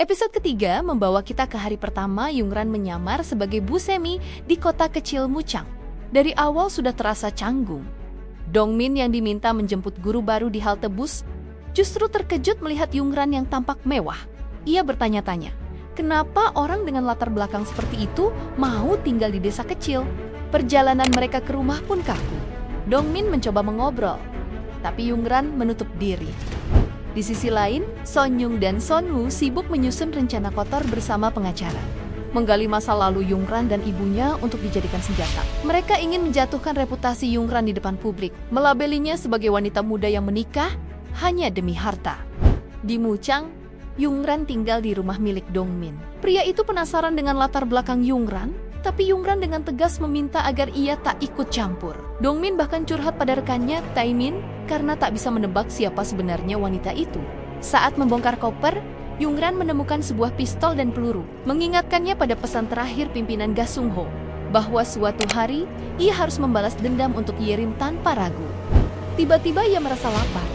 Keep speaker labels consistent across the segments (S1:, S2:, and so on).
S1: Episode ketiga membawa kita ke hari pertama Yungran menyamar sebagai Bu Semi di kota kecil Muchang. Dari awal sudah terasa canggung. Dongmin yang diminta menjemput guru baru di halte bus justru terkejut melihat Yungran yang tampak mewah. Ia bertanya-tanya, kenapa orang dengan latar belakang seperti itu mau tinggal di desa kecil? Perjalanan mereka ke rumah pun kaku. Dongmin mencoba mengobrol, tapi Yungran menutup diri. Di sisi lain, Son Yung dan Son Woo sibuk menyusun rencana kotor bersama pengacara. Menggali masa lalu Yungran dan ibunya untuk dijadikan senjata. Mereka ingin menjatuhkan reputasi Yungran di depan publik, melabelinya sebagai wanita muda yang menikah hanya demi harta. Di Muchang, Yungran tinggal di rumah milik Dongmin. Pria itu penasaran dengan latar belakang Yungran, tapi Yungran dengan tegas meminta agar ia tak ikut campur. Dongmin bahkan curhat pada rekannya, Taemin, karena tak bisa menebak siapa sebenarnya wanita itu. Saat membongkar koper, Yungran menemukan sebuah pistol dan peluru, mengingatkannya pada pesan terakhir pimpinan Ga Sung Ho, bahwa suatu hari ia harus membalas dendam untuk Yerim tanpa ragu. Tiba-tiba ia merasa lapar.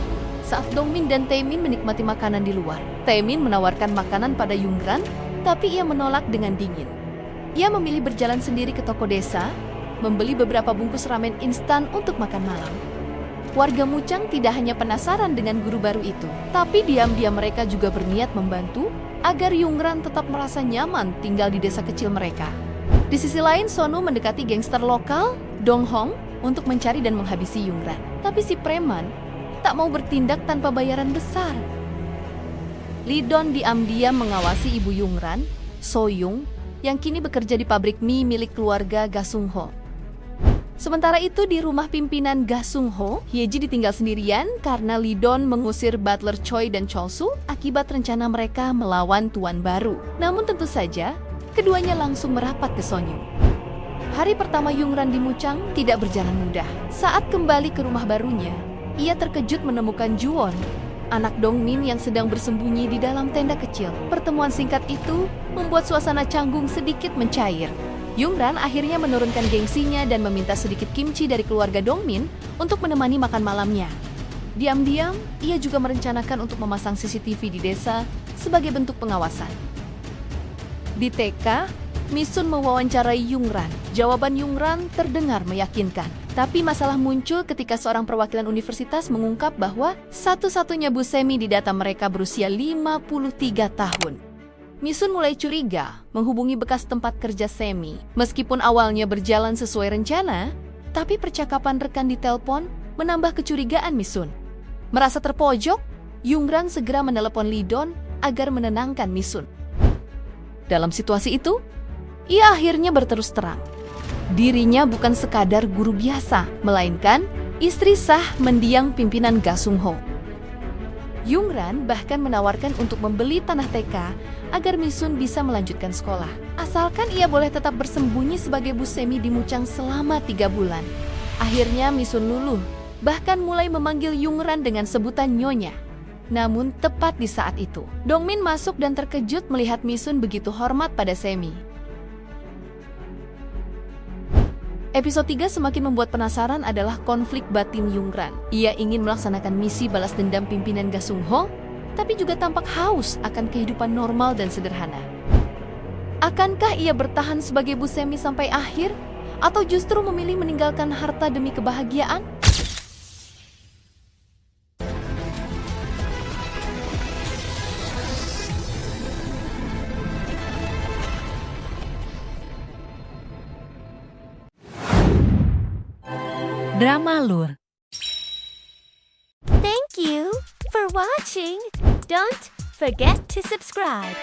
S1: Saat Dongmin dan Taemin menikmati makanan di luar, Taemin menawarkan makanan pada Yungran, tapi ia menolak dengan dingin. Ia memilih berjalan sendiri ke toko desa, membeli beberapa bungkus ramen instan untuk makan malam. Warga Muchang tidak hanya penasaran dengan guru baru itu, tapi diam-diam mereka juga berniat membantu agar Yungran tetap merasa nyaman tinggal di desa kecil mereka. Di sisi lain, Son Woo mendekati gangster lokal, Dong Hong, untuk mencari dan menghabisi Yungran. Tapi si preman tak mau bertindak tanpa bayaran besar. Lee Don diam-diam mengawasi ibu Yungran, So Yung, yang kini bekerja di pabrik mie milik keluarga Ga Sung Ho. Sementara itu di rumah pimpinan Ga Sung Ho, Hyeji ditinggal sendirian karena Lee Don mengusir butler Choi dan Cholsu akibat rencana mereka melawan tuan baru. Namun tentu saja, keduanya langsung merapat ke Son Yung. Hari pertama Yungran di Muchang tidak berjalan mudah. Saat kembali ke rumah barunya, ia terkejut menemukan Juwon, anak Dongmin yang sedang bersembunyi di dalam tenda kecil. Pertemuan singkat itu membuat suasana canggung sedikit mencair. Yungran akhirnya menurunkan gengsinya dan meminta sedikit kimchi dari keluarga Dongmin untuk menemani makan malamnya. Diam-diam, ia juga merencanakan untuk memasang CCTV di desa sebagai bentuk pengawasan. Di TK, Misun mewawancarai Yungran. Jawaban Yungran terdengar meyakinkan. Tapi masalah muncul ketika seorang perwakilan universitas mengungkap bahwa satu-satunya Bu Semi di data mereka berusia 53 tahun. Misun mulai curiga menghubungi bekas tempat kerja Semi. Meskipun awalnya berjalan sesuai rencana, tapi percakapan rekan di telepon menambah kecurigaan Misun. Merasa terpojok, Yungran segera menelepon Lee Don agar menenangkan Misun. Dalam situasi itu, ia akhirnya berterus terang. Dirinya bukan sekadar guru biasa, melainkan istri sah mendiang pimpinan Ga Sung Ho. Yungran bahkan menawarkan untuk membeli tanah TK agar Misun bisa melanjutkan sekolah. Asalkan ia boleh tetap bersembunyi sebagai Bu Semi di Muchang selama 3 bulan. Akhirnya Misun luluh, bahkan mulai memanggil Yungran dengan sebutan Nyonya. Namun tepat di saat itu, Dongmin masuk dan terkejut melihat Misun begitu hormat pada Semi. Episode 3 semakin membuat penasaran adalah konflik batin Yungran. Ia ingin melaksanakan misi balas dendam pimpinan Ga Sung Ho, tapi juga tampak haus akan kehidupan normal dan sederhana. Akankah ia bertahan sebagai Bu Semi sampai akhir, atau justru memilih meninggalkan harta demi kebahagiaan?
S2: Drama Lur.
S3: Thank you for watching. Don't forget to subscribe.